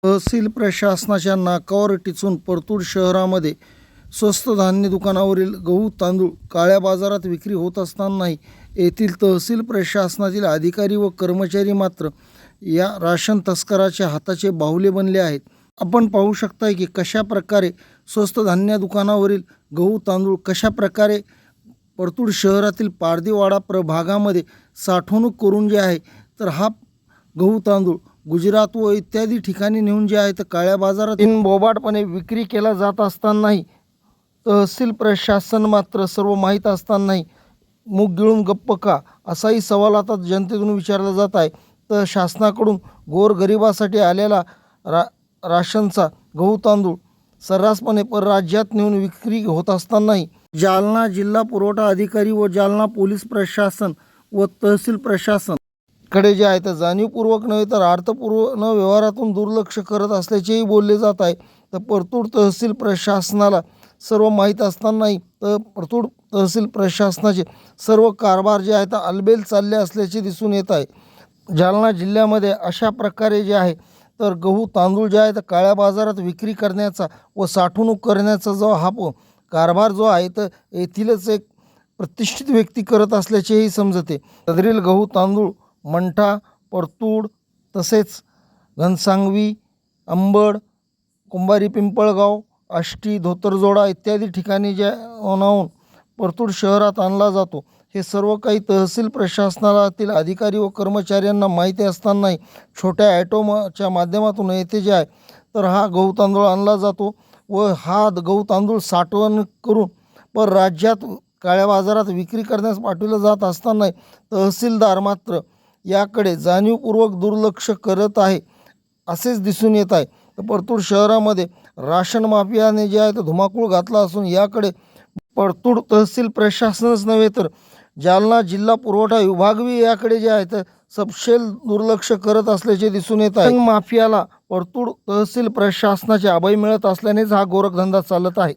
तहसील प्रशासनाच्या नाकावर टिचून परतूर शहरामध्ये स्वस्त धान्य दुकानावरील गहू तांदूळ काळ्या बाजारात विक्री होत असतानाही येथील तहसील प्रशासनातील अधिकारी व कर्मचारी मात्र या राशन तस्कराच्या हाताचे बाहुले बनले आहेत. आपण पाहू शकताय की कशा प्रकारे स्वस्त धान्य दुकानावरील गहू तांदूळ कशा प्रकारे परतूर शहरातील पारदीवाडा प्रभागामध्ये साठवणूक करून जे आहे तर हा गहू तांदूळ गुजरात व इत्यादी ठिकाणी नेऊन जे आहे तर काळ्या बाजारात बोबाटपणे विक्री केला जात असतानाही तहसील प्रशासन मात्र सर्व माहीत असतानाही मूग गिळून गप्प का असाही सवाल आता जनतेतून विचारला जात आहे. तर शासनाकडून गोरगरिबासाठी आलेला राशनचा गहू तांदूळ सर्रासपणे परराज्यात नेऊन विक्री होत असतानाही जालना जिल्हा पुरवठा अधिकारी व जालना पोलीस प्रशासन व तहसील प्रशासन कडे जे आहे तर जाणीवपूर्वक नव्हे तर अर्थपूर्ण व्यवहारातून दुर्लक्ष करत असल्याचेही बोलले जात आहे. तर परतूर तहसील प्रशासनाला सर्व माहीत असतानाही तर परतूर तहसील प्रशासनाचे सर्व कारभार जे आहे तर अलबेल चालले असल्याचे दिसून येत आहे. जालना जिल्ह्यामध्ये अशा प्रकारे जे आहे तर गहू तांदूळ जे आहे तर काळ्या बाजारात विक्री करण्याचा व साठवणूक करण्याचा जो हा कारभार जो आहे तर येथीलच एक प्रतिष्ठित व्यक्ती करत असल्याचेही समजते. सदरील गहू तांदूळ मंठा, परतूड तसेच घनसांगवी, अंबड, कुंभारी पिंपळगाव, आष्टी, धोतरजोडा इत्यादी ठिकाणी ज्याहून परतूर शहरात आणला जातो. हे सर्व काही तहसील प्रशासनातील अधिकारी व कर्मचाऱ्यांना माहिती असतानाही छोट्या ॲटोच्या माध्यमातून येथे जे आहे तर हा गहू तांदूळ आणला जातो व हा गहू तांदूळ साठवण करून परराज्यात काळ्या बाजारात विक्री करण्यास पाठवलं जात असतानाही तहसीलदार मात्र याकडे जाणीवपूर्वक दुर्लक्ष करत आहे असेच दिसून येत आहे. तर परतूर शहरामध्ये राशन माफियाने जे आहे तर धुमाकूळ घातला असून याकडे परतूर तहसील प्रशासनच नव्हे तर जालना जिल्हा पुरवठा विभागही याकडे जे आहे तर सपशेल दुर्लक्ष करत असल्याचे दिसून येत आहे. माफियाला परतूर तहसील प्रशासनाचे अभय मिळत असल्यानेच हा गोरखधंदा चालत आहे.